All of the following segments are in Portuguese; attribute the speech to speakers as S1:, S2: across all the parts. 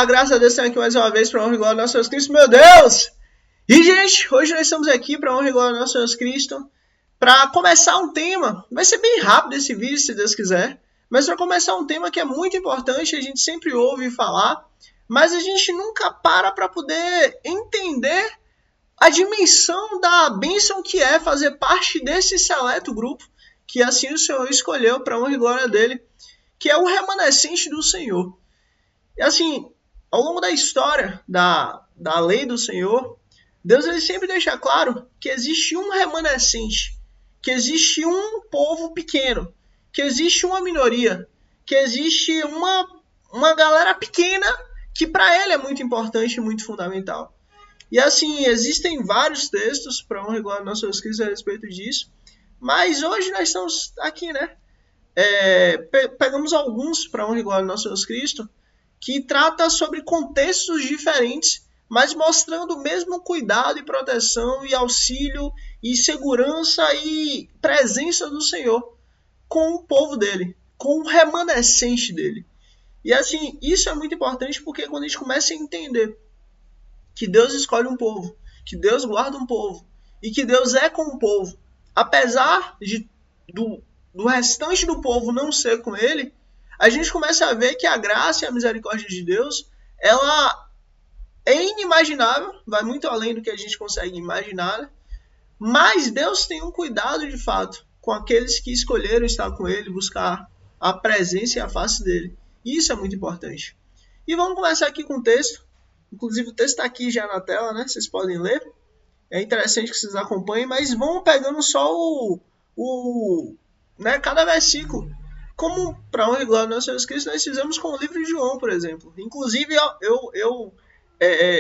S1: Graças a Deus estamos aqui mais uma vez para honra e glória do nosso Jesus Cristo, meu Deus! E, gente, hoje nós estamos aqui para honra e glória do nosso Jesus Cristo para começar um tema. Vai ser bem rápido esse vídeo, se Deus quiser, mas para começar um tema que é muito importante, a gente sempre ouve falar, mas a gente nunca para poder entender a dimensão da bênção que é fazer parte desse seleto grupo, que assim o Senhor escolheu para honra e glória dele, que é o remanescente do Senhor. E assim, ao longo da história da lei do Senhor, Deus ele sempre deixa claro que existe um remanescente, que existe um povo pequeno, que existe uma minoria, que existe uma galera pequena que para ele é muito importante e muito fundamental. E assim, existem vários textos para honra e glória do nosso Jesus Cristo a respeito disso, mas hoje nós estamos aqui, né? Pegamos alguns para honra e glória do nosso Jesus Cristo, que trata sobre contextos diferentes, mas mostrando o mesmo cuidado e proteção e auxílio e segurança e presença do Senhor com o povo dele, com o remanescente dele. E assim, isso é muito importante porque quando a gente começa a entender que Deus escolhe um povo, que Deus guarda um povo e que Deus é com o povo, apesar do restante do povo não ser com ele, a gente começa a ver que a graça e a misericórdia de Deus, ela é inimaginável, vai muito além do que a gente consegue imaginar, mas Deus tem um cuidado de fato com aqueles que escolheram estar com ele, buscar a presença e a face dele. E isso é muito importante. E vamos começar aqui com o texto. Inclusive o texto está aqui já na tela, né? Vocês podem ler. É interessante que vocês acompanhem, mas vamos pegando só cada versículo. Como para honra e glória do nosso Jesus Cristo, nós fizemos com o livro de João, por exemplo. Inclusive,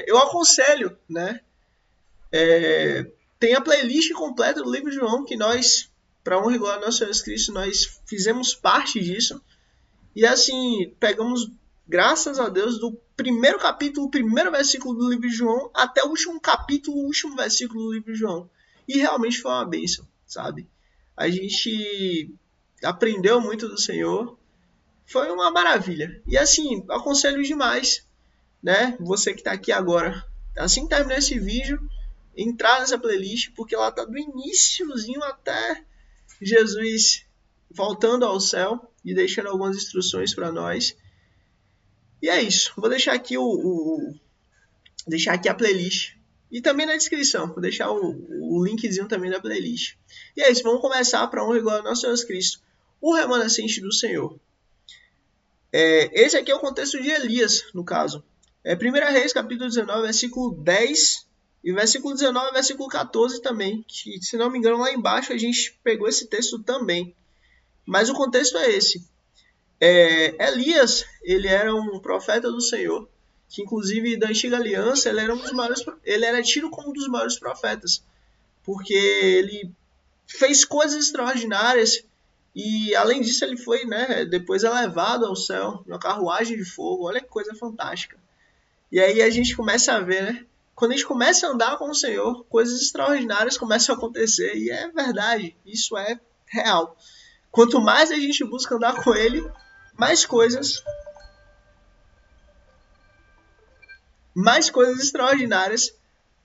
S1: eu aconselho, né? Tem a playlist completa do livro de João, que nós, para honra e glória do nosso Jesus Cristo, nós fizemos parte disso. E assim, pegamos, graças a Deus, do primeiro capítulo, o primeiro versículo do livro de João, até o último capítulo, o último versículo do livro de João. E realmente foi uma bênção, sabe? A gente aprendeu muito do Senhor, foi uma maravilha. E assim, aconselho demais, né? Você que está aqui agora, assim que terminar esse vídeo, entrar nessa playlist, porque ela está do iniciozinho até Jesus voltando ao céu e deixando algumas instruções para nós. E é isso. Vou deixar aqui deixar aqui a playlist. E também na descrição, vou deixar o linkzinho também da playlist. E é isso, vamos começar para honra e glória do nosso Jesus Cristo, o remanescente do Senhor. Esse aqui é o contexto de Elias, no caso. 1 Reis, capítulo 19, versículo 10, e versículo 19 versículo 14 também, que, se não me engano, lá embaixo a gente pegou esse texto também. Mas o contexto é esse. Elias, ele era um profeta do Senhor, que inclusive da antiga aliança ele era tido como um dos maiores profetas, porque ele fez coisas extraordinárias e além disso ele foi, né, depois elevado ao céu numa carruagem de fogo. Olha que coisa fantástica. E aí a gente começa a ver, né, quando a gente começa a andar com o Senhor, coisas extraordinárias começam a acontecer, e é verdade, isso é real. Quanto mais a gente busca andar com ele, mais coisas extraordinárias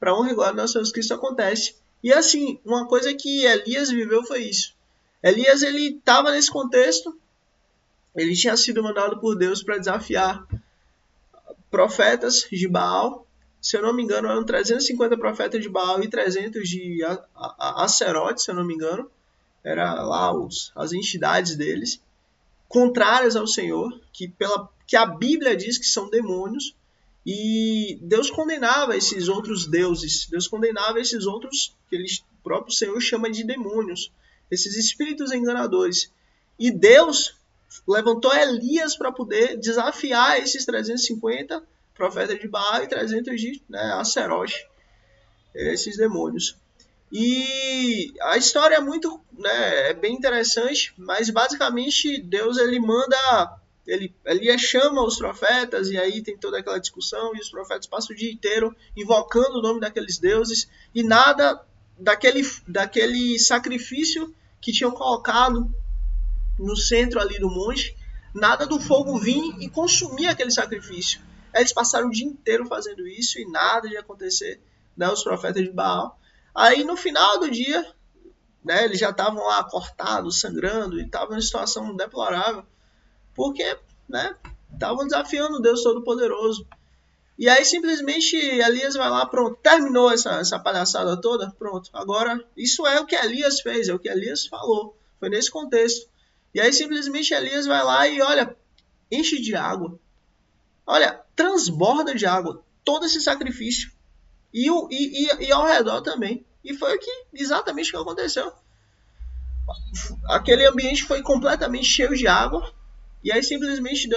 S1: para honra e glória do nosso Jesus Cristo acontece. E assim, uma coisa que Elias viveu foi isso. Elias, ele estava nesse contexto, ele tinha sido mandado por Deus para desafiar profetas de Baal. Se eu não me engano, eram 350 profetas de Baal e 300 de Acerote, se eu não me engano. Era lá as entidades deles, contrárias ao Senhor, que a Bíblia diz que são demônios, e Deus condenava esses outros deuses, Deus condenava esses outros que o próprio Senhor chama de demônios, esses espíritos enganadores. E Deus levantou Elias para poder desafiar esses 350 profetas de Baal e 300 de Acerote, esses demônios. E a história é muito, é bem interessante, mas basicamente Deus ele manda, ele chama os profetas, e aí tem toda aquela discussão, e os profetas passam o dia inteiro invocando o nome daqueles deuses, e nada daquele sacrifício que tinham colocado no centro ali do monte, nada do fogo vir e consumir aquele sacrifício. Eles passaram o dia inteiro fazendo isso e nada de acontecer, né, os profetas de Baal. Aí no final do dia, né, eles já estavam lá cortados, sangrando e estavam em situação deplorável, porque, né, estavam desafiando o Deus Todo-Poderoso. E aí simplesmente Elias vai lá, pronto, terminou essa palhaçada toda, pronto. Agora, isso é o que Elias fez, é o que Elias falou, foi nesse contexto. E aí simplesmente Elias vai lá e olha, enche de água. Olha, transborda de água todo esse sacrifício. E ao redor também. E foi exatamente o que aconteceu. Aquele ambiente foi completamente cheio de água. E aí simplesmente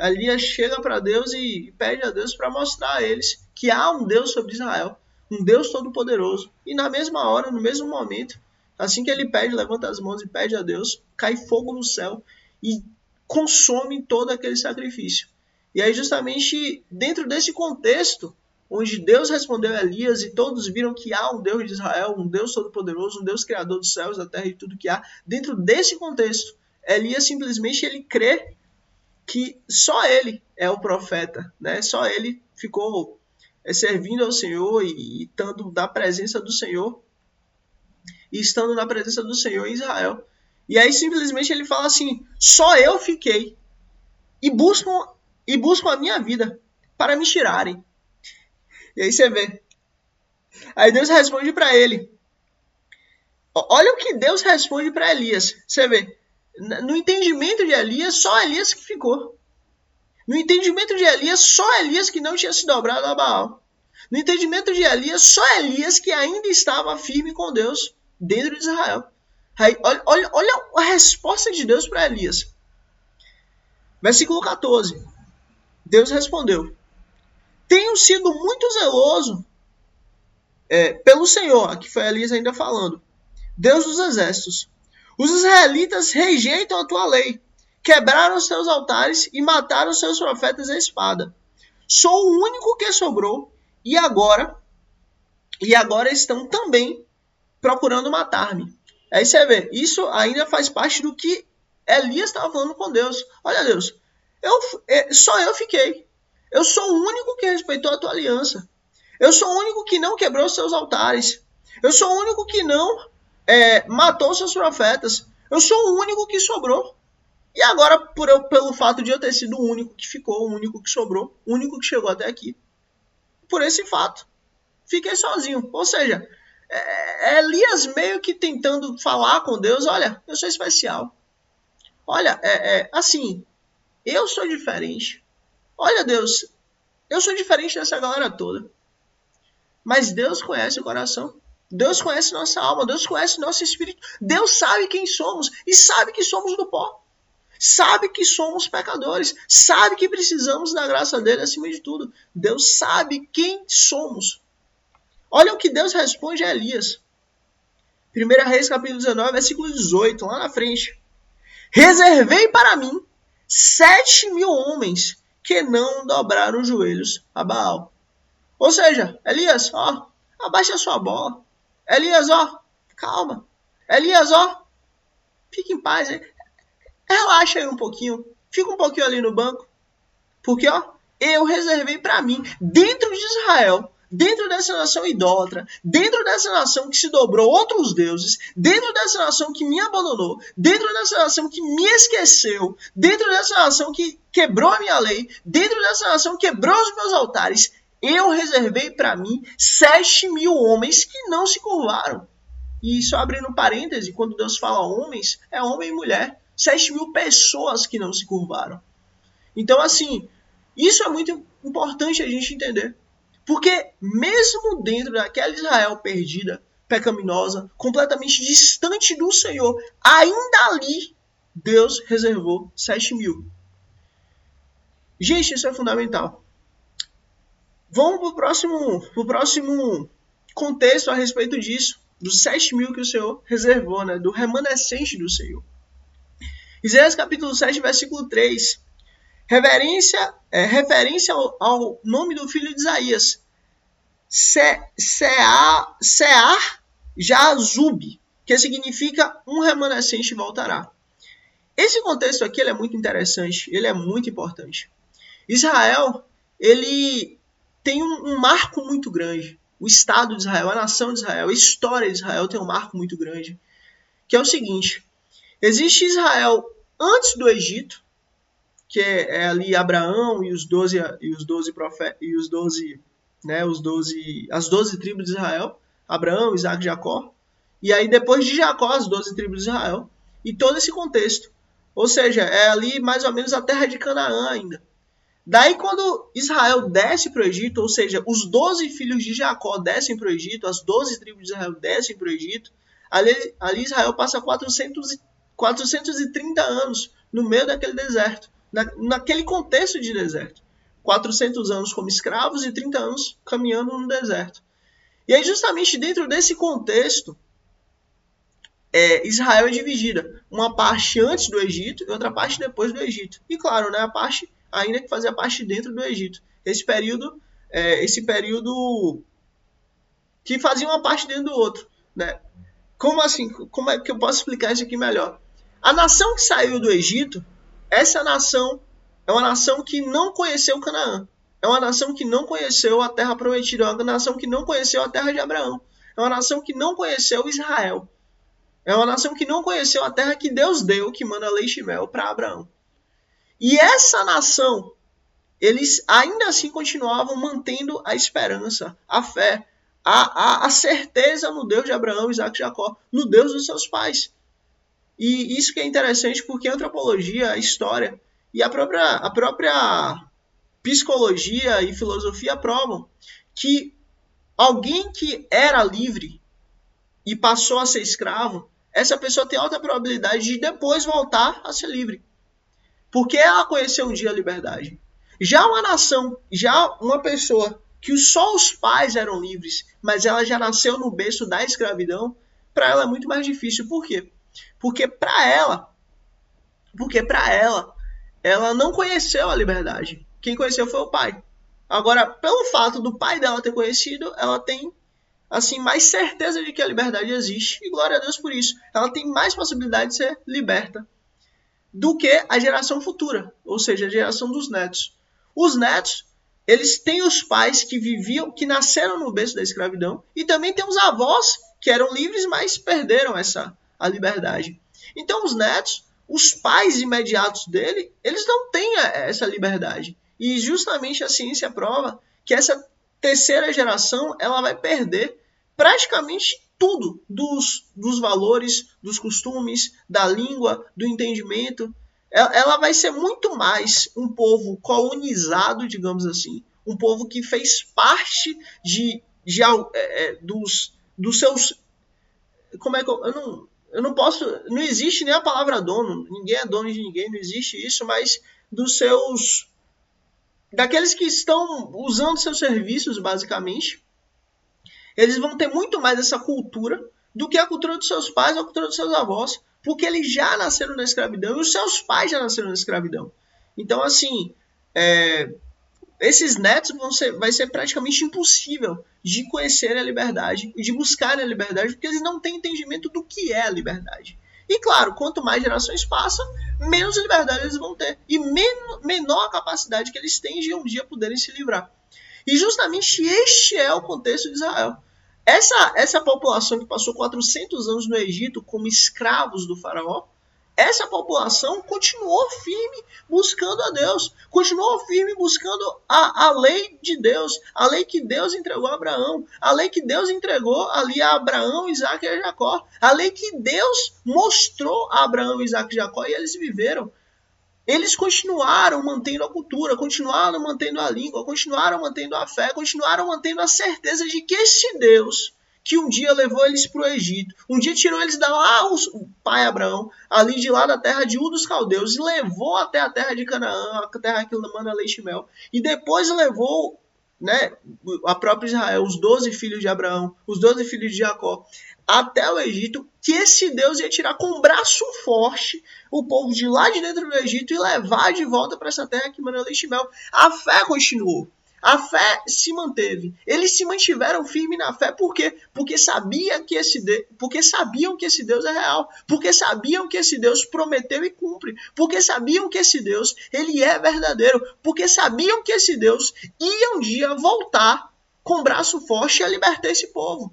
S1: Elias chega para Deus e pede a Deus para mostrar a eles que há um Deus sobre Israel, um Deus todo-poderoso. E na mesma hora, no mesmo momento, assim que ele pede, levanta as mãos e pede a Deus, cai fogo no céu e consome todo aquele sacrifício. E aí justamente dentro desse contexto, onde Deus respondeu a Elias e todos viram que há um Deus de Israel, um Deus todo-poderoso, um Deus criador dos céus, da terra e tudo que há, dentro desse contexto, Elias simplesmente ele crê que só ele é o profeta, né? Só ele ficou servindo ao Senhor e estando na presença do Senhor em Israel. E aí simplesmente ele fala assim: só eu fiquei e buscam a minha vida para me tirarem. E aí você vê. Aí Deus responde para ele. Olha o que Deus responde para Elias. Você vê. No entendimento de Elias, só Elias que ficou. No entendimento de Elias, só Elias que não tinha se dobrado a Baal. No entendimento de Elias, só Elias que ainda estava firme com Deus dentro de Israel. Aí, olha a resposta de Deus para Elias. Versículo 14. Deus respondeu: tenho sido muito zeloso pelo Senhor. Aqui foi Elias ainda falando. Deus dos exércitos. Os israelitas rejeitam a tua lei, quebraram os teus altares e mataram os seus profetas à espada. Sou o único que sobrou e agora estão também procurando matar-me. Aí você vê, isso ainda faz parte do que Elias estava falando com Deus. Olha, Deus, só eu fiquei. Eu sou o único que respeitou a tua aliança. Eu sou o único que não quebrou os seus altares. Eu sou o único que não matou os seus profetas. Eu sou o único que sobrou. E agora, pelo fato de eu ter sido o único que ficou, o único que sobrou, o único que chegou até aqui, por esse fato, fiquei sozinho. Ou seja, Elias meio que tentando falar com Deus: olha, eu sou especial. Olha, assim, eu sou diferente. Olha, Deus, eu sou diferente dessa galera toda. Mas Deus conhece o coração. Deus conhece nossa alma. Deus conhece nosso espírito. Deus sabe quem somos e sabe que somos do pó. Sabe que somos pecadores. Sabe que precisamos da graça dele acima de tudo. Deus sabe quem somos. Olha o que Deus responde a Elias. 1 Reis capítulo 19, versículo 18, lá na frente. Reservei para mim 7.000 homens que não dobraram os joelhos a Baal. Ou seja, Elias, abaixa a sua bola. Elias, calma. Elias, fique em paz. Relaxa aí um pouquinho. Fica um pouquinho ali no banco. Porque, eu reservei para mim, dentro de Israel, dentro dessa nação idólatra, dentro dessa nação que se dobrou a outros deuses, dentro dessa nação que me abandonou, dentro dessa nação que me esqueceu, dentro dessa nação que quebrou a minha lei, dentro dessa nação que quebrou os meus altares, eu reservei para mim 7.000 homens que não se curvaram. E só abrindo parêntese, quando Deus fala homens, é homem e mulher. 7.000 pessoas que não se curvaram. Então, assim, isso é muito importante a gente entender. Porque mesmo dentro daquela Israel perdida, pecaminosa, completamente distante do Senhor, ainda ali, Deus reservou 7.000. Gente, isso é fundamental. Vamos para o próximo contexto a respeito disso, dos 7.000 que o Senhor reservou, né, do remanescente do Senhor. Isaías capítulo 7, versículo 3. Referência ao nome do filho de Isaías. Sear Jazub, que significa um remanescente voltará. Esse contexto aqui ele é muito interessante, ele é muito importante. Israel ele tem um marco muito grande. O Estado de Israel, a nação de Israel, a história de Israel tem um marco muito grande, que é o seguinte: existe Israel antes do Egito, que é ali Abraão e os 12 profetas e os 12, né, as 12 tribos de Israel, Abraão, Isaac e Jacó. E aí depois de Jacó, as 12 tribos de Israel, e todo esse contexto. Ou seja, é ali mais ou menos a terra de Canaã ainda. Daí quando Israel desce para o Egito, ou seja, os 12 filhos de Jacó descem para o Egito, as 12 tribos de Israel descem para o Egito, ali Israel passa 430 anos no meio daquele deserto, naquele contexto de deserto. 400 anos como escravos e 30 anos caminhando no deserto. E aí justamente dentro desse contexto, Israel é dividida. Uma parte antes do Egito e outra parte depois do Egito. E claro, né, a parte ainda que fazia parte dentro do Egito. Esse período que fazia uma parte dentro do outro. Né? Como assim? Como é que eu posso explicar isso aqui melhor? A nação que saiu do Egito, essa nação é uma nação que não conheceu Canaã. É uma nação que não conheceu a terra prometida. É uma nação que não conheceu a terra de Abraão. É uma nação que não conheceu Israel. É uma nação que não conheceu a terra que Deus deu, que manda leite e mel para Abraão. E essa nação, eles ainda assim continuavam mantendo a esperança, a fé, a certeza no Deus de Abraão, Isaac e Jacó, no Deus dos seus pais. E isso que é interessante porque a antropologia, a história e a própria psicologia e filosofia provam que alguém que era livre e passou a ser escravo, essa pessoa tem alta probabilidade de depois voltar a ser livre. Porque ela conheceu um dia a liberdade. Já uma nação, já uma pessoa que só os pais eram livres, mas ela já nasceu no berço da escravidão, para ela é muito mais difícil. Por quê? Porque para ela não conheceu a liberdade. Quem conheceu foi o pai. Agora, pelo fato do pai dela ter conhecido, ela tem assim mais certeza de que a liberdade existe. E glória a Deus por isso. Ela tem mais possibilidade de ser liberta do que a geração futura, ou seja, a geração dos netos. Os netos, eles têm os pais que viviam, que nasceram no berço da escravidão, e também tem os avós que eram livres, mas perderam a liberdade. Então os netos, os pais imediatos dele, eles não têm essa liberdade. E justamente a ciência prova que essa terceira geração, ela vai perder praticamente tudo dos valores, dos costumes, da língua, do entendimento. Ela vai ser muito mais um povo colonizado, digamos assim, um povo que fez parte dos seus... Como é que eu não posso... Não existe nem a palavra dono, ninguém é dono de ninguém, não existe isso, mas dos seus... daqueles que estão usando seus serviços, basicamente, eles vão ter muito mais essa cultura do que a cultura dos seus pais ou a cultura dos seus avós, porque eles já nasceram na escravidão e os seus pais já nasceram na escravidão. Então, assim, esses netos vai ser praticamente impossível de conhecer a liberdade e de buscar a liberdade, porque eles não têm entendimento do que é a liberdade. E claro, quanto mais gerações passam, menos liberdade eles vão ter e menor a capacidade que eles têm de um dia poderem se livrar. E justamente este é o contexto de Israel. Essa população que passou 400 anos no Egito como escravos do faraó, essa população continuou firme buscando a Deus, continuou firme buscando a lei de Deus, a lei que Deus entregou a Abraão, a lei que Deus entregou ali a Abraão, Isaac e Jacó, a lei que Deus mostrou a Abraão, Isaac e Jacó e eles viveram. Eles continuaram mantendo a cultura, continuaram mantendo a língua, continuaram mantendo a fé, continuaram mantendo a certeza de que esse Deus que um dia levou eles para o Egito, um dia tirou eles da lá, o pai Abraão, ali de lá da terra de Ur dos Caldeus, e levou até a terra de Canaã, a terra que manda leite e mel, e depois levou, né, a própria Israel, os 12 filhos de Abraão, os 12 filhos de Jacó, até o Egito, que esse Deus ia tirar com um braço forte o povo de lá de dentro do Egito e levar de volta para essa terra que manda leite e mel. A fé continuou. A fé se manteve. Eles se mantiveram firmes na fé. Por quê? Porque sabiam que esse Deus é real. Porque sabiam que esse Deus prometeu e cumpre. Porque sabiam que esse Deus, ele é verdadeiro. Porque sabiam que esse Deus ia um dia voltar com braço forte a libertar esse povo.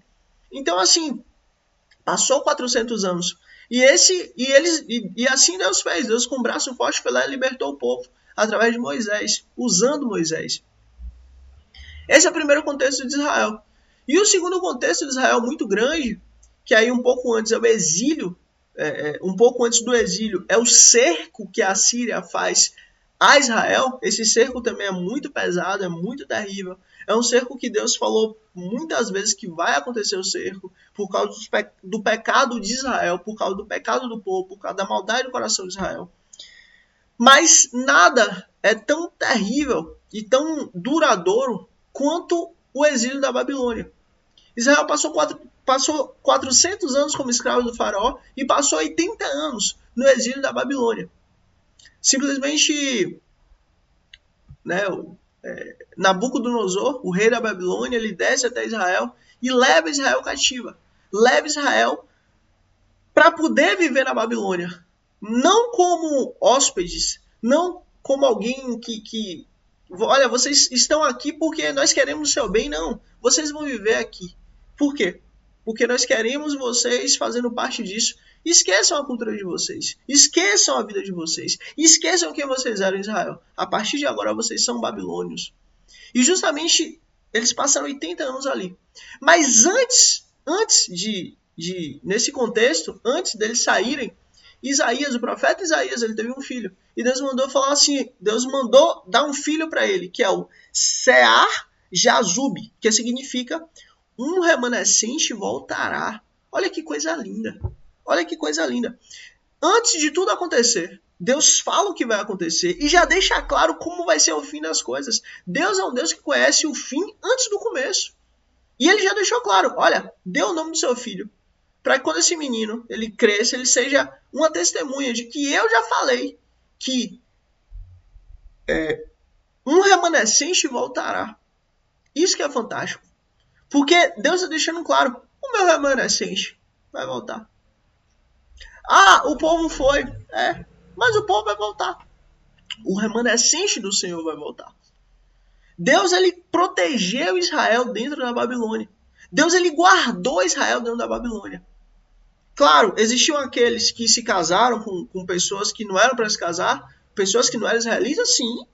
S1: Então, assim, passou 400 anos. E assim Deus fez. Deus com braço forte foi lá e libertou o povo através de Moisés, usando Moisés. Esse é o primeiro contexto de Israel. E o segundo contexto de Israel, muito grande, que aí um pouco antes é o exílio, um pouco antes do exílio, é o cerco que a Síria faz a Israel. Esse cerco também é muito pesado, é muito terrível. É um cerco que Deus falou muitas vezes que vai acontecer o cerco por causa do pecado de Israel, por causa do pecado do povo, por causa da maldade do coração de Israel. Mas nada é tão terrível e tão duradouro quanto o exílio da Babilônia. Israel passou 400 anos como escravo do faraó e passou 80 anos no exílio da Babilônia. Simplesmente, Nabucodonosor, o rei da Babilônia, ele desce até Israel e leva Israel cativa. Leva Israel para poder viver na Babilônia. Não como hóspedes, não como alguém que olha, vocês estão aqui porque nós queremos o seu bem. Não, vocês vão viver aqui. Por quê? Porque nós queremos vocês fazendo parte disso. Esqueçam a cultura de vocês. Esqueçam a vida de vocês. Esqueçam quem vocês eram em Israel. A partir de agora vocês são babilônios. E justamente eles passaram 80 anos ali. Mas antes nesse contexto, antes deles saírem, Isaías, o profeta Isaías, ele teve um filho. E Deus mandou falar assim, Deus mandou dar um filho para ele, que é o Sear Jazub, que significa um remanescente voltará. Olha que coisa linda. Olha que coisa linda. Antes de tudo acontecer, Deus fala o que vai acontecer e já deixa claro como vai ser o fim das coisas. Deus é um Deus que conhece o fim antes do começo. E ele já deixou claro, olha, dê o nome do seu filho, para que quando esse menino ele cresça, ele seja uma testemunha de que eu já falei que um remanescente voltará. Isso que é fantástico. Porque Deus está deixando claro, o meu remanescente vai voltar. Ah, o povo foi. Mas o povo vai voltar. O remanescente do Senhor vai voltar. Deus, ele protegeu Israel dentro da Babilônia. Deus, ele guardou Israel dentro da Babilônia. Claro, existiam aqueles que se casaram com pessoas que não eram para se casar, pessoas que não eram israelitas, sim.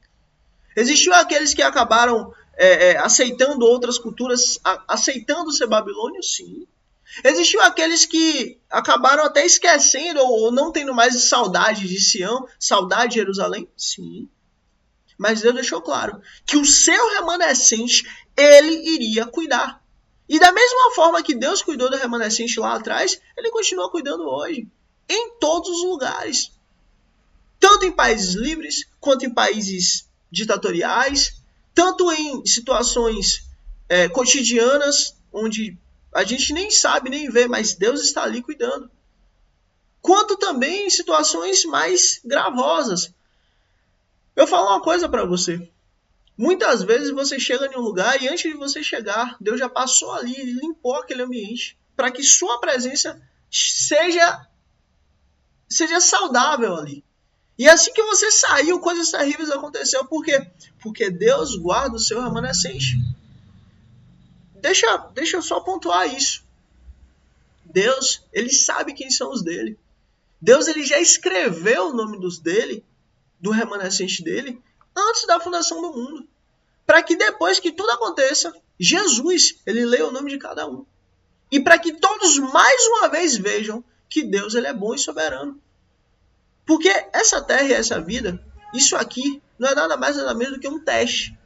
S1: Existiam aqueles que acabaram aceitando outras culturas, aceitando ser babilônios, sim. Existiam aqueles que acabaram até esquecendo ou não tendo mais saudade de Sião, saudade de Jerusalém, sim. Mas Deus deixou claro que o seu remanescente, ele iria cuidar. E da mesma forma que Deus cuidou do remanescente lá atrás, ele continua cuidando hoje. Em todos os lugares. Tanto em países livres, quanto em países ditatoriais, tanto em situações cotidianas, onde a gente nem sabe, nem vê, mas Deus está ali cuidando. Quanto também em situações mais gravosas. Eu falo uma coisa para você. Muitas vezes você chega em um lugar e antes de você chegar, Deus já passou ali e limpou aquele ambiente para que sua presença seja saudável ali. E assim que você saiu, coisas terríveis aconteceram. Por quê? Porque Deus guarda o seu remanescente. Deixa eu só pontuar isso. Deus, ele sabe quem são os dele. Deus, ele já escreveu o nome dos dele, do remanescente dele, antes da fundação do mundo. Para que depois que tudo aconteça, Jesus, ele leia o nome de cada um. E para que todos mais uma vez vejam que Deus, ele é bom e soberano. Porque essa terra e essa vida, isso aqui, não é nada mais nada menos do que um teste.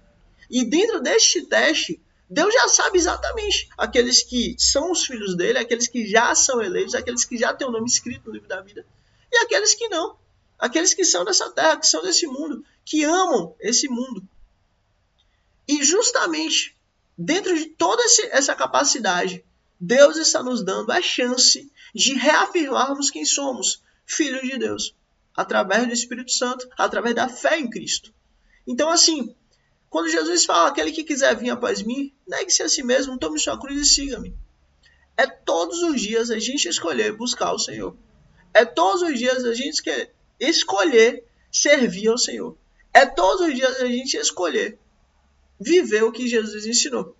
S1: E dentro deste teste, Deus já sabe exatamente aqueles que são os filhos dele, aqueles que já são eleitos, aqueles que já têm o nome escrito no livro da vida, e aqueles que não. Aqueles que são dessa terra, que são desse mundo, que amam esse mundo. E justamente dentro de toda essa capacidade, Deus está nos dando a chance de reafirmarmos quem somos, filhos de Deus, através do Espírito Santo, através da fé em Cristo. Então, assim, Quando Jesus fala, aquele que quiser vir após mim, negue-se a si mesmo, tome sua cruz e siga-me. É todos os dias a gente escolher buscar o Senhor. É todos os dias a gente escolher servir ao Senhor. É todos os dias a gente escolher viver o que Jesus ensinou.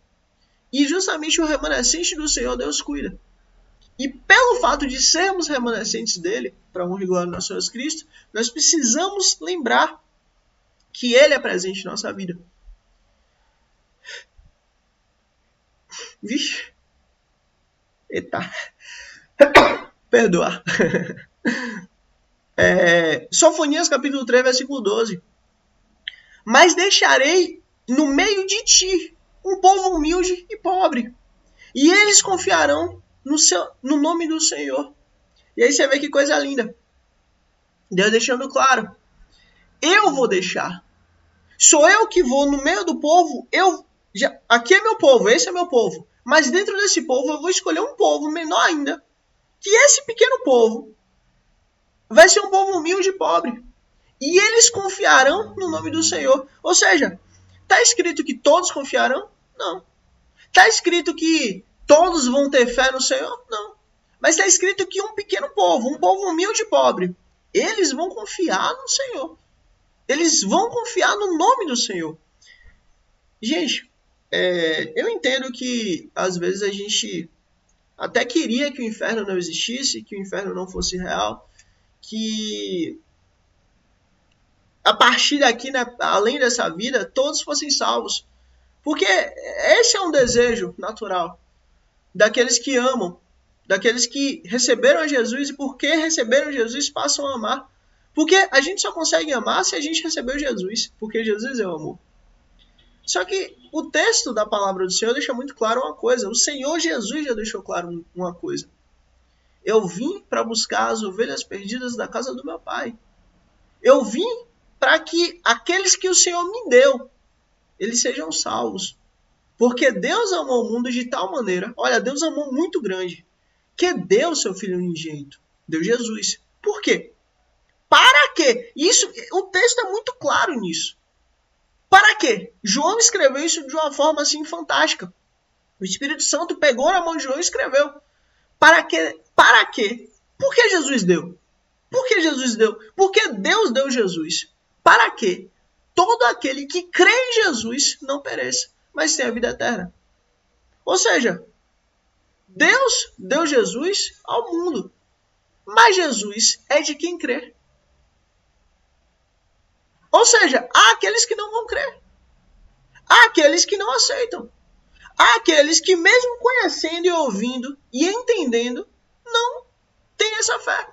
S1: E justamente o remanescente do Senhor Deus cuida. E pelo fato de sermos remanescentes dele, para honra e glória do nosso Senhor Cristo, nós precisamos lembrar que ele é presente em nossa vida. Vixe. Eita. Perdoar. Sofonias capítulo 3, versículo 12. Mas deixarei no meio de ti um povo humilde e pobre, e eles confiarão no nome do Senhor. E aí você vê que coisa linda. Deus deixando claro. Eu vou deixar. Sou eu que vou no meio do povo. Aqui é meu povo, esse é meu povo. Mas dentro desse povo eu vou escolher um povo menor ainda. Que esse pequeno povo vai ser um povo humilde e pobre. E eles confiarão no nome do Senhor. Ou seja, está escrito que todos confiarão? Não. Está escrito que todos vão ter fé no Senhor? Não. Mas está escrito que um pequeno povo, um povo humilde e pobre, eles vão confiar no Senhor. Eles vão confiar no nome do Senhor. Gente, eu entendo que às vezes a gente até queria que o inferno não existisse, que o inferno não fosse real, que a partir daqui, né, além dessa vida, todos fossem salvos. Porque esse é um desejo natural daqueles que amam, daqueles que receberam a Jesus e porque receberam Jesus passam a amar. Porque a gente só consegue amar se a gente recebeu Jesus, porque Jesus é o amor. Só que o texto da palavra do Senhor deixa muito claro uma coisa. O Senhor Jesus já deixou claro uma coisa. Eu vim para buscar as ovelhas perdidas da casa do meu Pai. Eu vim para que aqueles que o Senhor me deu, eles sejam salvos. Porque Deus amou o mundo de tal maneira, olha, Deus amou muito grande, que deu o seu Filho unigênito, deu Jesus. Por quê? Para quê? O texto é muito claro nisso. Para quê? João escreveu isso de uma forma assim fantástica. O Espírito Santo pegou na mão de João e escreveu. Para quê? Para quê? Por que Jesus deu? Por que Jesus deu? Porque Deus deu Jesus. Para quê? Todo aquele que crê em Jesus não pereça, mas tenha a vida eterna. Ou seja, Deus deu Jesus ao mundo, mas Jesus é de quem crê. Ou seja, há aqueles que não vão crer. Há aqueles que não aceitam. Há aqueles que mesmo conhecendo e ouvindo e entendendo, não têm essa fé.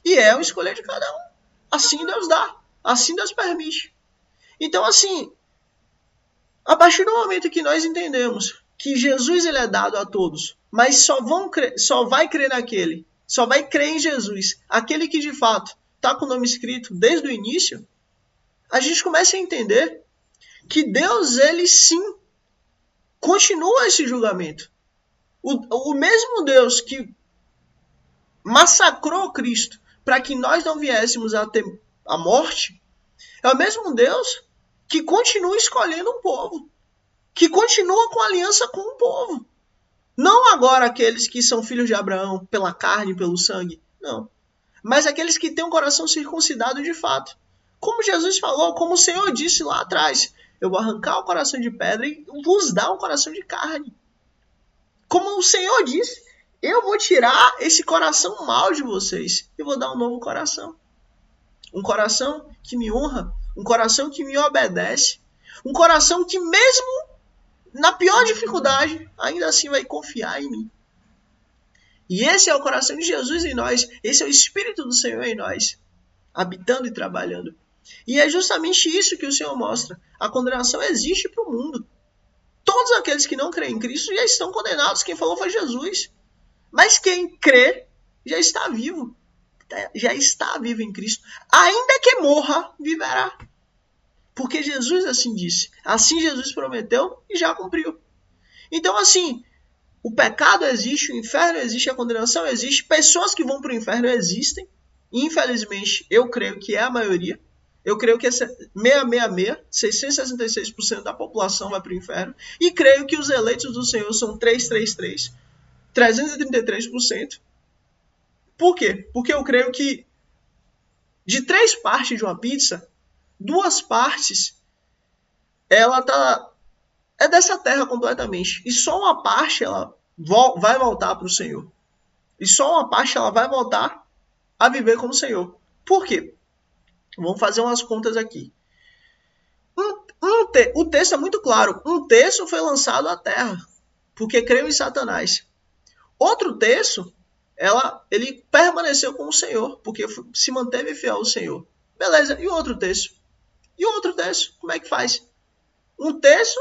S1: E é o escolher de cada um. Assim Deus dá. Assim Deus permite. Então assim, a partir do momento que nós entendemos que Jesus ele é dado a todos, mas só vai crer naquele, só vai crer em Jesus, aquele que de fato está com o nome escrito desde o início, a gente começa a entender que Deus, ele sim, continua esse julgamento. O mesmo Deus que massacrou Cristo para que nós não viéssemos a ter a morte, é o mesmo Deus que continua escolhendo um povo, que continua com aliança com o povo. Não agora aqueles que são filhos de Abraão pela carne, pelo sangue, não. Mas aqueles que têm um coração circuncidado de fato. Como Jesus falou, como o Senhor disse lá atrás, eu vou arrancar o coração de pedra e vos dar um coração de carne. Como o Senhor disse, eu vou tirar esse coração mau de vocês e vou dar um novo coração. Um coração que me honra, um coração que me obedece, um coração que mesmo na pior dificuldade, ainda assim vai confiar em mim. E esse é o coração de Jesus em nós, esse é o Espírito do Senhor em nós, habitando e trabalhando. E é justamente isso que o Senhor mostra. A condenação existe para o mundo. Todos aqueles que não creem em Cristo já estão condenados. Quem falou foi Jesus. Mas quem crê já está vivo. Já está vivo em Cristo. Ainda que morra, viverá. Porque Jesus assim disse. Assim Jesus prometeu e já cumpriu. Então assim, o pecado existe, o inferno existe, a condenação existe. Pessoas que vão para o inferno existem. Infelizmente, eu creio que é a maioria. Eu creio que 666% da população vai para o inferno. E creio que os eleitos do Senhor são 333%. Por quê? Porque eu creio que de 3 partes de uma pizza, 2 partes é dessa terra completamente. E só uma parte ela vai voltar para o Senhor. E só uma parte ela vai voltar a viver como Senhor. Por quê? Vamos fazer umas contas aqui. O texto é muito claro. Um terço foi lançado à terra, porque creu em Satanás. Outro terço, ele permaneceu com o Senhor, porque se manteve fiel ao Senhor. Beleza, e o outro terço? E o outro terço, como é que faz? Um terço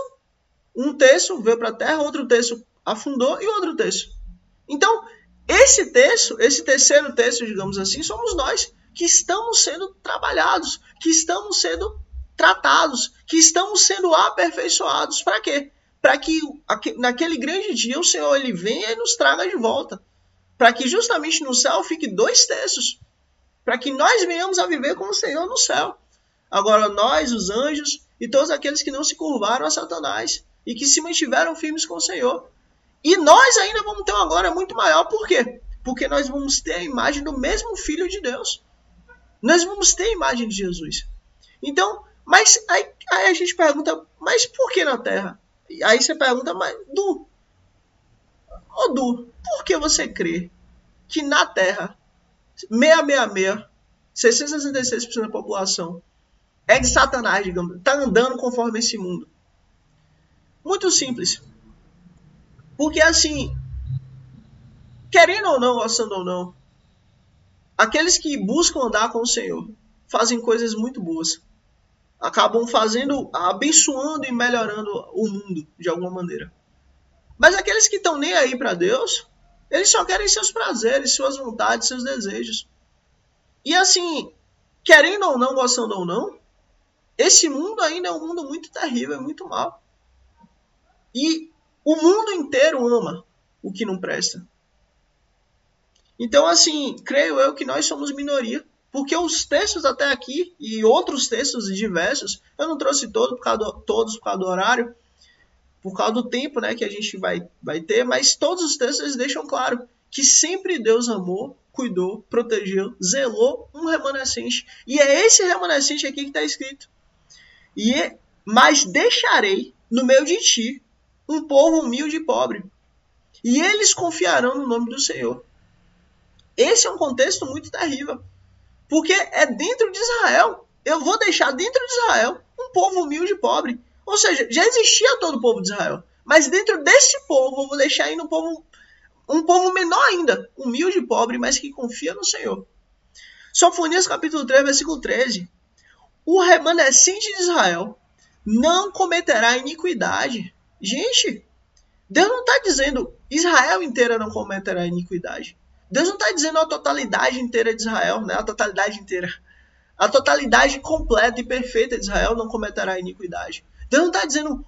S1: veio para a terra, outro terço afundou e outro terço. Então, esse terceiro terço, digamos assim, somos nós que estamos sendo trabalhados, que estamos sendo tratados, que estamos sendo aperfeiçoados. Para quê? Para que naquele grande dia o Senhor ele venha e nos traga de volta. Para que justamente no céu fique 2 terços. Para que nós venhamos a viver com o Senhor no céu. Agora nós, os anjos e todos aqueles que não se curvaram a Satanás e que se mantiveram firmes com o Senhor. E nós ainda vamos ter uma glória muito maior. Por quê? Porque nós vamos ter a imagem do mesmo Filho de Deus. Nós vamos ter a imagem de Jesus. Então, mas aí a gente pergunta, mas por que na Terra? Aí você pergunta, mas Du, por que você crê que na Terra 666% da população é de Satanás, digamos, está andando conforme esse mundo? Muito simples. Porque assim, querendo ou não, gostando ou não, aqueles que buscam andar com o Senhor fazem coisas muito boas. Acabam abençoando e melhorando o mundo de alguma maneira. Mas aqueles que estão nem aí para Deus, eles só querem seus prazeres, suas vontades, seus desejos. E assim, querendo ou não, gostando ou não, esse mundo ainda é um mundo muito terrível, muito mau. E o mundo inteiro ama o que não presta. Então, assim, creio eu que nós somos minoria. Porque os textos até aqui, e outros textos diversos, eu não trouxe todos por causa do horário, por causa do tempo, né, que a gente vai ter, mas todos os textos eles deixam claro que sempre Deus amou, cuidou, protegeu, zelou um remanescente. E é esse remanescente aqui que está escrito. Mas deixarei no meio de ti um povo humilde e pobre, e eles confiarão no nome do Senhor. Esse é um contexto muito terrível. Porque é dentro de Israel. Eu vou deixar dentro de Israel um povo humilde e pobre. Ou seja, já existia todo o povo de Israel. Mas dentro desse povo, eu vou deixar ainda um povo menor ainda. Humilde e pobre, mas que confia no Senhor. Sofonias capítulo 3, versículo 13. O remanescente de Israel não cometerá iniquidade. Gente, Deus não está dizendo Israel inteira não cometerá iniquidade. Deus não está dizendo a totalidade inteira de Israel, né? A totalidade inteira. A totalidade completa e perfeita de Israel não cometerá iniquidade. Deus não está dizendo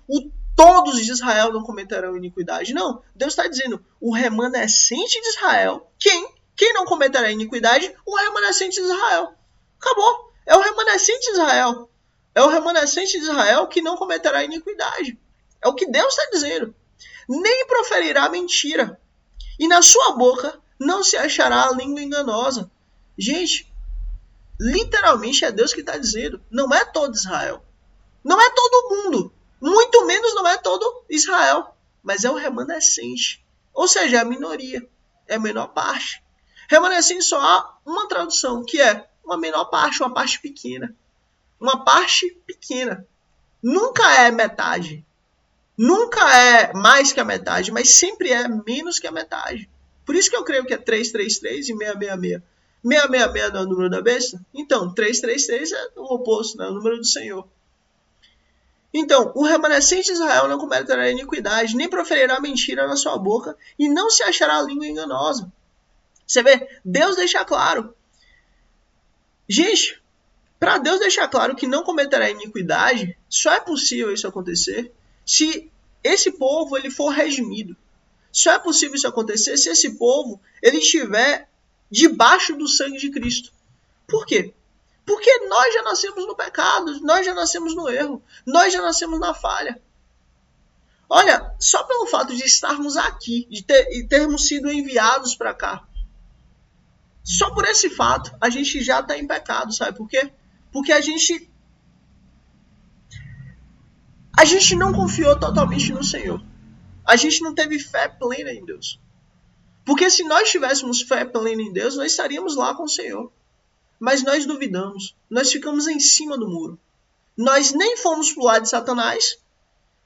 S1: todos de Israel não cometerão iniquidade. Não. Deus está dizendo o remanescente de Israel. Quem não cometerá iniquidade? O remanescente de Israel. Acabou. É o remanescente de Israel. É o remanescente de Israel que não cometerá iniquidade. É o que Deus está dizendo. Nem proferirá mentira. E na sua boca não se achará a língua enganosa. Gente, literalmente é Deus que está dizendo. Não é todo Israel. Não é todo mundo. Muito menos não é todo Israel. Mas é o remanescente. Ou seja, é a minoria. É a menor parte. Remanescente só há uma tradução, que é uma menor parte, uma parte pequena. Uma parte pequena. Nunca é metade. Nunca é mais que a metade, mas sempre é menos que a metade. Por isso que eu creio que é 333 e 666. 666 não é o número da besta? Então, 333 é o oposto, né? É o número do Senhor. Então, o remanescente de Israel não cometerá iniquidade, nem proferirá mentira na sua boca, e não se achará a língua enganosa. Você vê, Deus deixa claro. Gente, para Deus deixar claro que não cometerá iniquidade, só é possível isso acontecer se esse povo ele for redimido. Só é possível isso acontecer se esse povo ele estiver debaixo do sangue de Cristo. Por quê? Porque nós já nascemos no pecado, nós já nascemos no erro, nós já nascemos na falha. Olha, só pelo fato de estarmos aqui, de termos sido enviados para cá, só por esse fato, a gente já está em pecado, sabe por quê? Porque a gente não confiou totalmente no Senhor. A gente não teve fé plena em Deus. Porque se nós tivéssemos fé plena em Deus, nós estaríamos lá com o Senhor. Mas nós duvidamos. Nós ficamos em cima do muro. Nós nem fomos para o lado de Satanás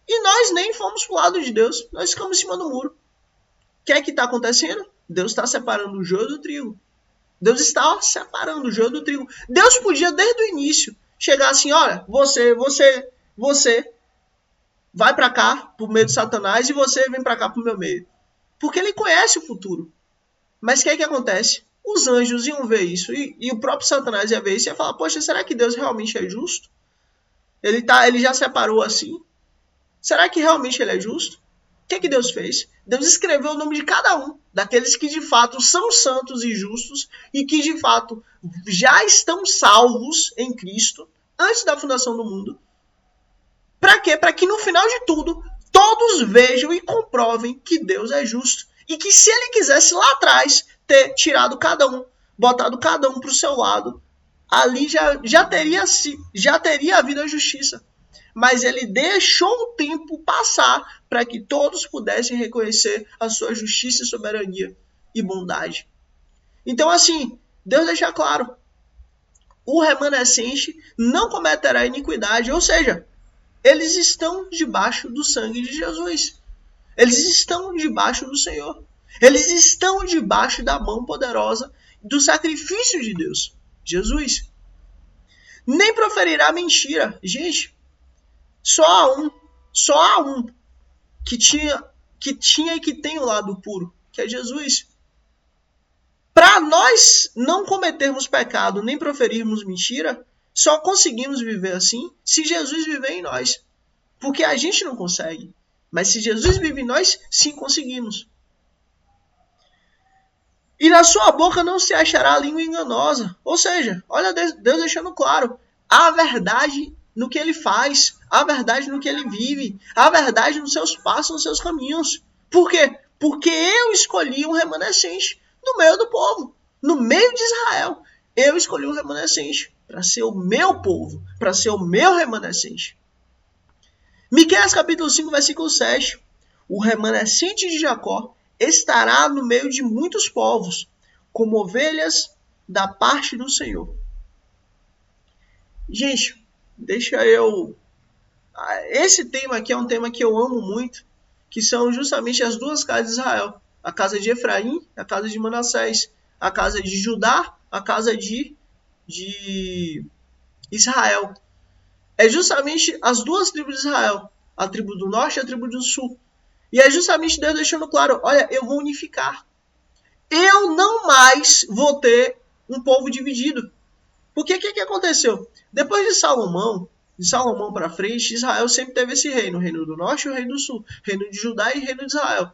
S1: e nós nem fomos para o lado de Deus. Nós ficamos em cima do muro. O que é que está acontecendo? Deus está separando o joio do trigo. Deus está separando o joio do trigo. Deus podia, desde o início, chegar assim, olha, você vai para cá, por meio de Satanás, e você vem para cá, por meu meio. Porque ele conhece o futuro. Mas o que é que acontece? Os anjos iam ver isso, e o próprio Satanás ia ver isso, e ia falar, poxa, será que Deus realmente é justo? Ele já separou assim? Será que realmente ele é justo? O que é que Deus fez? Deus escreveu o nome de cada um, daqueles que de fato são santos e justos, e que de fato já estão salvos em Cristo, antes da fundação do mundo. Para quê? Para que no final de tudo, todos vejam e comprovem que Deus é justo. E que se ele quisesse lá atrás ter tirado cada um, botado cada um para o seu lado, ali já teria havido a justiça. Mas ele deixou o tempo passar para que todos pudessem reconhecer a sua justiça, soberania e bondade. Então assim, Deus deixa claro, o remanescente não cometerá iniquidade, ou seja, eles estão debaixo do sangue de Jesus. Eles estão debaixo do Senhor. Eles estão debaixo da mão poderosa do sacrifício de Deus, Jesus. Nem proferirá mentira. Gente, só há um que tinha e que tem o lado puro, que é Jesus. Para nós não cometermos pecado nem proferirmos mentira, só conseguimos viver assim se Jesus viver em nós. Porque a gente não consegue. Mas se Jesus vive em nós, sim conseguimos. E na sua boca não se achará língua enganosa. Ou seja, olha Deus deixando claro. A verdade no que ele faz. A verdade no que ele vive. A verdade nos seus passos, nos seus caminhos. Por quê? Porque eu escolhi um remanescente no meio do povo. No meio de Israel. Eu escolhi um remanescente para ser o meu povo. Para ser o meu remanescente. Miqueias capítulo 5, versículo 7. O remanescente de Jacó estará no meio de muitos povos, como ovelhas da parte do Senhor. Gente, esse tema aqui é um tema que eu amo muito, que são justamente as duas casas de Israel. A casa de Efraim, a casa de Manassés. A casa de Judá, a casa de Israel. É justamente as duas tribos de Israel, a tribo do norte e a tribo do sul. E é justamente Deus deixando claro, olha, eu vou unificar. Eu não mais vou ter um povo dividido. Porque o que aconteceu? Depois de Salomão para frente, Israel sempre teve esse reino, o reino do norte e o reino do sul, reino de Judá e reino de Israel.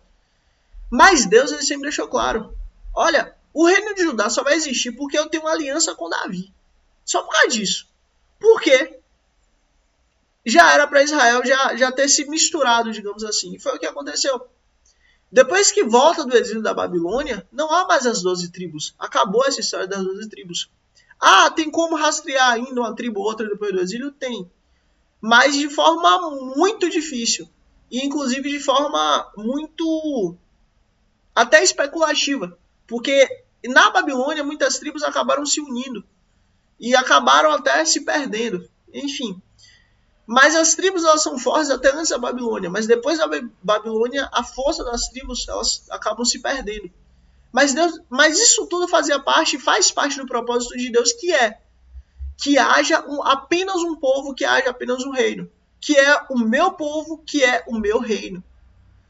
S1: Mas Deus ele sempre deixou claro, olha, o reino de Judá só vai existir porque eu tenho uma aliança com Davi. Só por causa disso. Por quê? Já era para Israel já ter se misturado, digamos assim. E foi o que aconteceu. Depois que volta do exílio da Babilônia, não há mais as 12 tribos. Acabou essa história das 12 tribos. Ah, tem como rastrear ainda uma tribo ou outra depois do exílio? Tem. Mas de forma muito difícil. E inclusive de forma muito até especulativa. Porque na Babilônia muitas tribos acabaram se unindo. E acabaram até se perdendo. Enfim. Mas as tribos elas são fortes até antes da Babilônia. Mas depois da Babilônia, a força das tribos elas acabam se perdendo. Mas isso tudo fazia parte, faz parte do propósito de Deus, que haja apenas um povo, que haja apenas um reino. Que é o meu povo, que é o meu reino.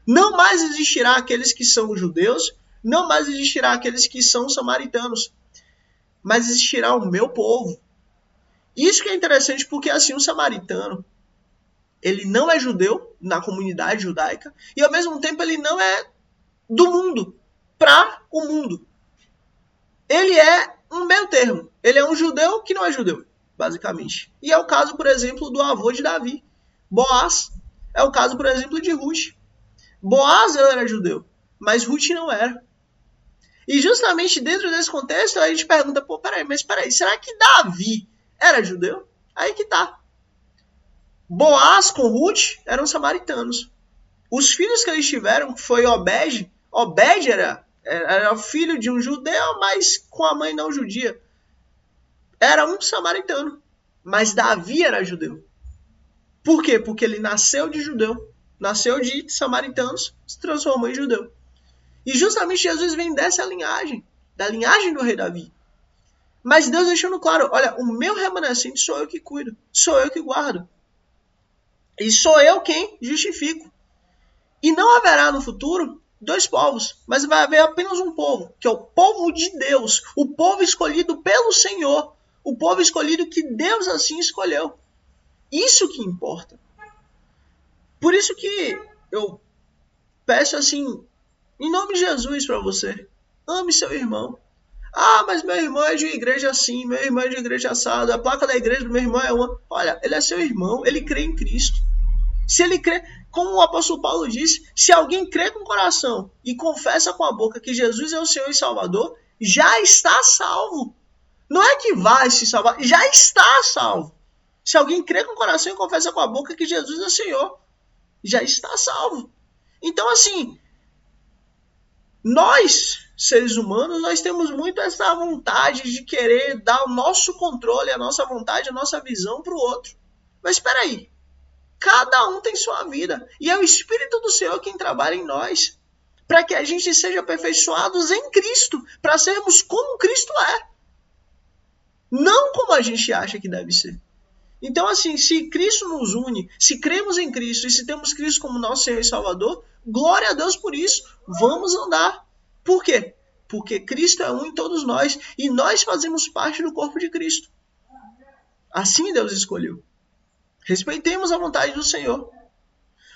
S1: Não mais existirá aqueles que são judeus, não mais existirá aqueles que são samaritanos. Mas existirá o meu povo. Isso que é interessante porque assim o samaritano, ele não é judeu na comunidade judaica e ao mesmo tempo ele não é do mundo para o mundo. Ele é um meio termo. Ele é um judeu que não é judeu. basicamente. E é o caso, por exemplo, do avô de Davi, Boaz. É o caso, por exemplo, de Ruth. Boaz era judeu, mas Ruth não era. E justamente dentro desse contexto, a gente pergunta, peraí, será que Davi era judeu? Aí que tá. Boaz com Ruth eram samaritanos. Os filhos que eles tiveram foi Obed. Obed era filho de um judeu, mas com a mãe não judia. Era um samaritano. Mas Davi era judeu. Por quê? Porque ele nasceu de judeu. Nasceu de samaritanos, se transformou em judeu. E justamente Jesus vem dessa linhagem. Da linhagem do rei Davi. Mas Deus deixando claro, olha, o meu remanescente sou eu que cuido. Sou eu que guardo. E sou eu quem justifico. E não haverá no futuro dois povos, mas vai haver apenas um povo, que é o povo de Deus, o povo escolhido pelo Senhor, o povo escolhido que Deus assim escolheu. Isso que importa. Por isso que eu peço assim, em nome de Jesus para você, ame seu irmão. Ah, mas meu irmão é de igreja assim, meu irmão é de igreja assado, a placa da igreja do meu irmão é uma. Olha, ele é seu irmão, ele crê em Cristo. Se ele crê, como o apóstolo Paulo disse, se alguém crê com o coração e confessa com a boca que Jesus é o Senhor e Salvador, já está salvo. Não é que vai se salvar, já está salvo. Se alguém crê com o coração e confessa com a boca que Jesus é o Senhor, já está salvo. Então, assim, nós, seres humanos, nós temos muito essa vontade de querer dar o nosso controle, a nossa vontade, a nossa visão para o outro. Mas espera aí. Cada um tem sua vida. E é o Espírito do Senhor quem trabalha em nós. Para que a gente seja aperfeiçoados em Cristo. Para sermos como Cristo é. Não como a gente acha que deve ser. Então, assim, se Cristo nos une, se cremos em Cristo e se temos Cristo como nosso Senhor e Salvador, glória a Deus por isso. Vamos andar. Por quê? Porque Cristo é um em todos nós. E nós fazemos parte do corpo de Cristo. Assim Deus escolheu. Respeitemos a vontade do Senhor.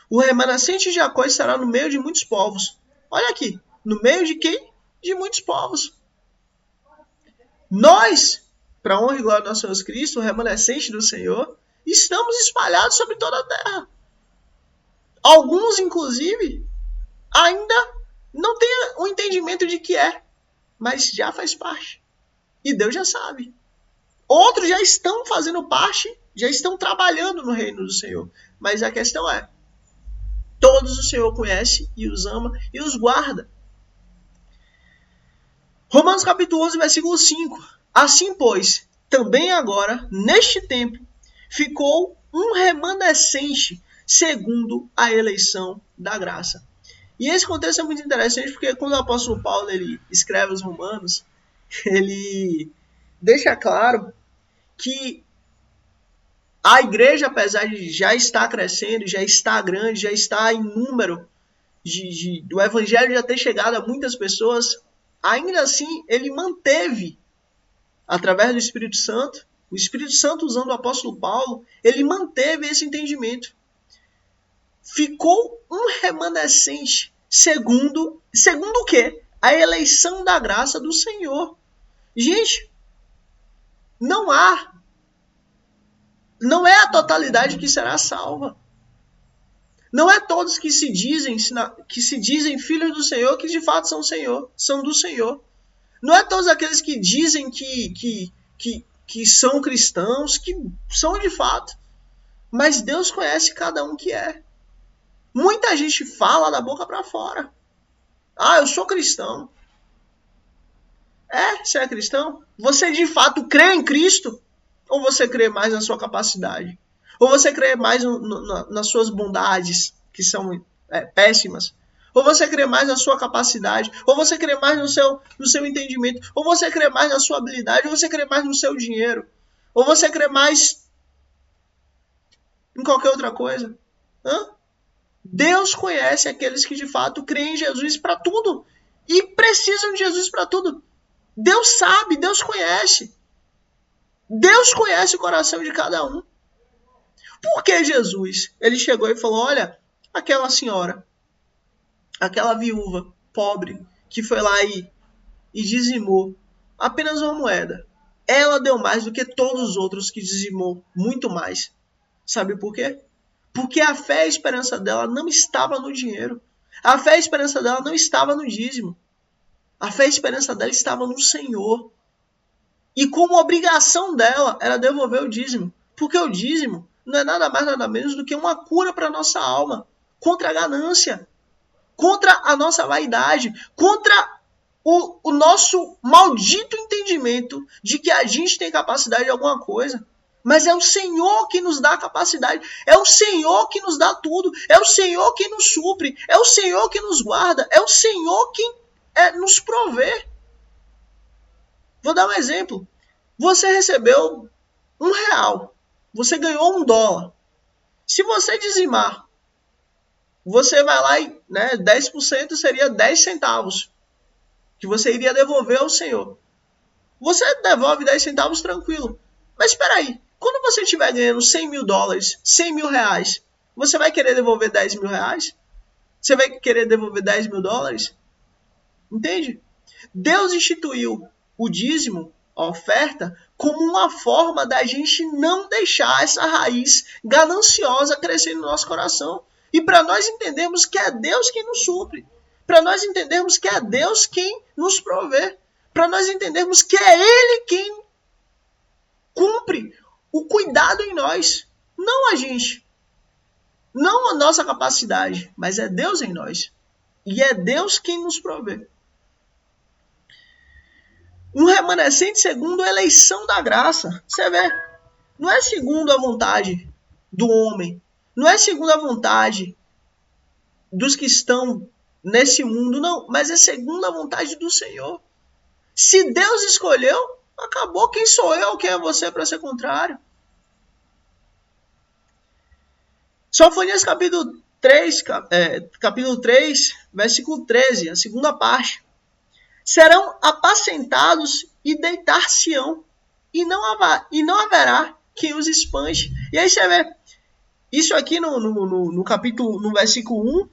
S1: O remanescente de Jacó estará no meio de muitos povos. Olha aqui. No meio de quem? De muitos povos. Nós, para a honra e glória do nosso Senhor Cristo, o remanescente do Senhor, estamos espalhados sobre toda a terra. Alguns, inclusive, ainda não têm o entendimento de que é, mas já faz parte. E Deus já sabe. Outros já estão fazendo parte, já estão trabalhando no reino do Senhor. Mas a questão é, todos o Senhor conhece e os ama e os guarda. Romanos capítulo 11, versículo 5. Assim, pois, também agora, neste tempo, ficou um remanescente segundo a eleição da graça. E esse contexto é muito interessante porque quando o apóstolo Paulo ele escreve os Romanos, ele deixa claro que a igreja, apesar de já estar crescendo, já estar grande, já estar em número, do evangelho já ter chegado a muitas pessoas, ainda assim ele manteve, através do Espírito Santo, o Espírito Santo usando o apóstolo Paulo, ele manteve esse entendimento. Ficou um remanescente, segundo o quê? A eleição da graça do Senhor. Gente, não é a totalidade que será salva. Não é todos que se dizem filhos do Senhor que de fato são do Senhor. Não é todos aqueles que dizem que são cristãos, que são de fato. Mas Deus conhece cada um que é. Muita gente fala da boca para fora. Ah, eu sou cristão. Você é cristão? Você de fato crê em Cristo? Ou você crê mais na sua capacidade? Ou você crê mais nas suas bondades, que são péssimas? Ou você crê mais na sua capacidade? Ou você crê mais no seu entendimento? Ou você crê mais na sua habilidade? Ou você crê mais no seu dinheiro? Ou você crê mais em qualquer outra coisa? Deus conhece aqueles que de fato creem em Jesus para tudo. E precisam de Jesus para tudo. Deus sabe, Deus conhece. Deus conhece o coração de cada um. Por que Jesus? Ele chegou e falou, olha, aquela senhora, aquela viúva pobre, que foi lá e dizimou apenas uma moeda. ela deu mais do que todos os outros que dizimou muito mais. Sabe por quê? Porque a fé e a esperança dela não estava no dinheiro. A fé e a esperança dela não estava no dízimo. A fé e a esperança dela estava no Senhor. E como obrigação dela era devolver o dízimo. Porque o dízimo não é nada mais, nada menos do que uma cura para a nossa alma. Contra a ganância. Contra a nossa vaidade. Contra o nosso maldito entendimento de que a gente tem capacidade de alguma coisa. Mas é o Senhor que nos dá a capacidade. É o Senhor que nos dá tudo. É o Senhor que nos supre. É o Senhor que nos guarda. É o Senhor que nos provê. Vou dar um exemplo. Você recebeu R$1. Você ganhou $1. Se você dizimar, você vai lá e 10% seria 10 centavos. Que você iria devolver ao Senhor. Você devolve 10 centavos tranquilo. Mas espera aí. Quando você estiver ganhando $100 mil, R$100 mil, você vai querer devolver R$10 mil? Você vai querer devolver $10 mil? Entende? Deus instituiu o dízimo, a oferta, como uma forma da gente não deixar essa raiz gananciosa crescer no nosso coração. E para nós entendermos que é Deus quem nos supre. Para nós entendermos que é Deus quem nos provê. Para nós entendermos que é Ele quem cumpre o cuidado em nós. Não a gente. Não a nossa capacidade, mas é Deus em nós. E é Deus quem nos provê. Um remanescente segundo a eleição da graça. Você vê, não é segundo a vontade do homem. Não é segundo a vontade dos que estão nesse mundo, não. Mas é segundo a vontade do Senhor. Se Deus escolheu, acabou. Quem sou eu, quem é você para ser contrário? Sofonias capítulo 3, versículo 13, a segunda parte. Serão apacentados e deitar-se-ão, e não haverá quem os espante. E aí você vê, isso aqui no capítulo, no versículo 1.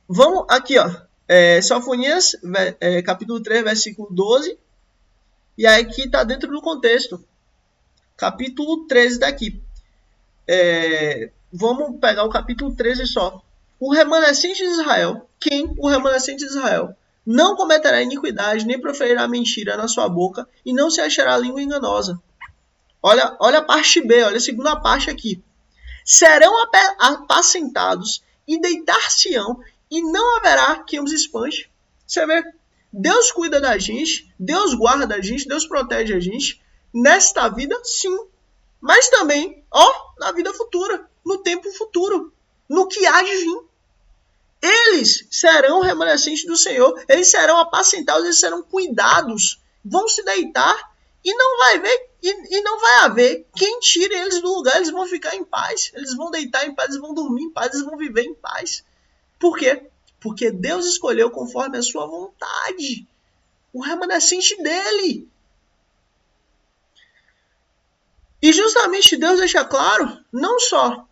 S1: Vamos aqui, ó. Sofonias, capítulo 3, versículo 12. E aí aqui está dentro do contexto. Capítulo 13 daqui. Vamos pegar o capítulo 13 só. O remanescente de Israel, o remanescente de Israel, não cometerá iniquidade, nem proferirá mentira na sua boca, e não se achará língua enganosa. Olha a parte B, olha a segunda parte aqui. Serão apacentados e deitar-se-ão, e não haverá quem os espante. Você vê, Deus cuida da gente, Deus guarda a gente, Deus protege a gente, nesta vida, sim. Mas também, na vida futura, no tempo futuro, no que há de vir. Eles serão remanescentes do Senhor, eles serão apacentados, eles serão cuidados, vão se deitar e não vai haver quem tire eles do lugar, eles vão ficar em paz, eles vão deitar em paz, eles vão dormir em paz, eles vão viver em paz. Por quê? Porque Deus escolheu conforme a sua vontade, o remanescente dele. E justamente Deus deixa claro, não só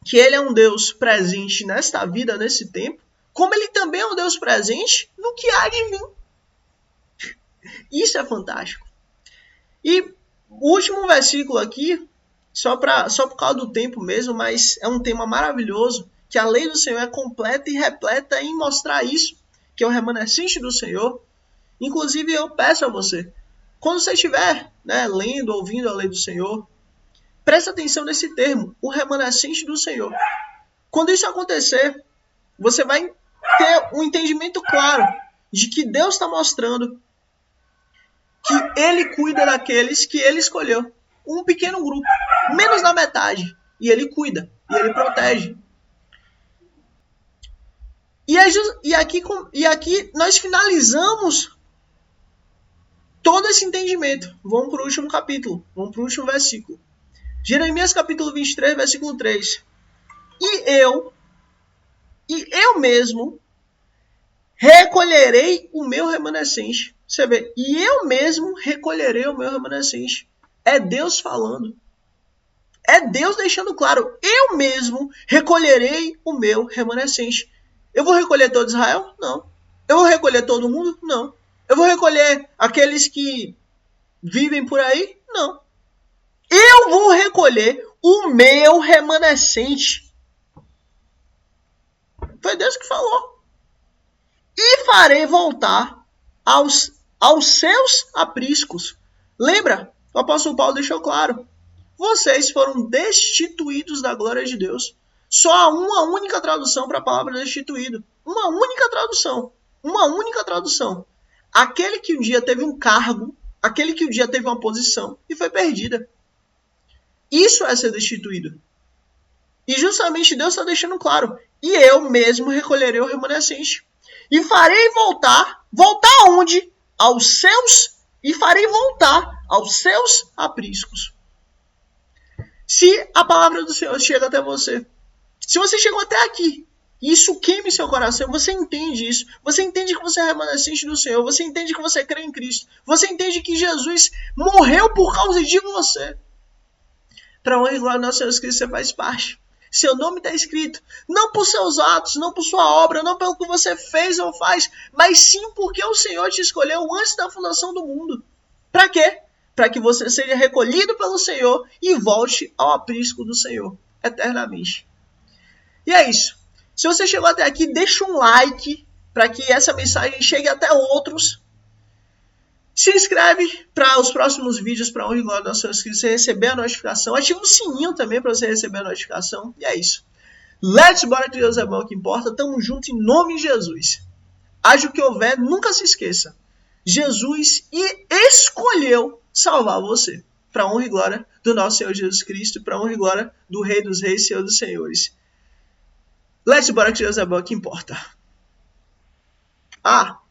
S1: que ele é um Deus presente nesta vida, nesse tempo, como ele também é um Deus presente no que há de vir. Isso é fantástico. E o último versículo aqui, só por causa do tempo mesmo, mas é um tema maravilhoso, que a lei do Senhor é completa e repleta em mostrar isso, que é o remanescente do Senhor. Inclusive eu peço a você, quando você estiver lendo, ouvindo a lei do Senhor, presta atenção nesse termo, o remanescente do Senhor. Quando isso acontecer, você vai ter um entendimento claro de que Deus está mostrando que Ele cuida daqueles que Ele escolheu. Um pequeno grupo, menos da metade. E Ele cuida, e Ele protege. E aqui nós finalizamos todo esse entendimento. Vamos para o último capítulo, vamos para o último versículo. Jeremias capítulo 23, versículo 3. E eu mesmo recolherei o meu remanescente. Você vê, e eu mesmo recolherei o meu remanescente. É Deus falando. É Deus deixando claro, eu mesmo recolherei o meu remanescente. Eu vou recolher todo Israel? Não. Eu vou recolher todo mundo? Não. Eu vou recolher aqueles que vivem por aí? Não. Eu vou recolher o meu remanescente. Foi Deus que falou. E farei voltar aos seus apriscos. Lembra? O apóstolo Paulo deixou claro. Vocês foram destituídos da glória de Deus. Só há uma única tradução para a palavra destituído. Uma única tradução. Uma única tradução. Aquele que um dia teve um cargo, aquele que um dia teve uma posição e foi perdida. Isso é ser destituído. E justamente Deus está deixando claro. E eu mesmo recolherei o remanescente. E farei voltar aonde? Aos seus, e farei voltar aos seus apriscos. Se a palavra do Senhor chega até você, se você chegou até aqui, e isso queima em seu coração, você entende isso, você entende que você é remanescente do Senhor, você entende que você crê em Cristo, você entende que Jesus morreu por causa de você. Para honra e glória do nosso Senhor Cristo, você faz parte. Seu nome está escrito, não por seus atos, não por sua obra, não pelo que você fez ou faz, mas sim porque o Senhor te escolheu antes da fundação do mundo. Para quê? Para que você seja recolhido pelo Senhor e volte ao aprisco do Senhor eternamente. E é isso. Se você chegou até aqui, deixa um like para que essa mensagem chegue até outros. Se inscreve para os próximos vídeos para honra e glória do nosso Senhor Jesus, você receber a notificação. Ativa o sininho também para você receber a notificação. E é isso. Let's bora que Deus é bom, o que importa. Tamo junto em nome de Jesus. Haja o que houver, nunca se esqueça. Jesus escolheu salvar você. Para honra e glória do nosso Senhor Jesus Cristo. Para honra e glória do Rei dos Reis, Senhor dos Senhores. Let's bora que Deus é bom, o que importa.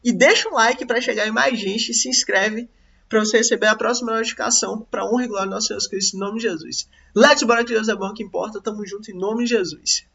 S1: E deixa um like para chegar em mais gente e se inscreve para você receber a próxima notificação para honra e glória do nosso Senhor Jesus Cristo, em nome de Jesus. Let's bora que Deus é bom, que importa. Tamo junto em nome de Jesus.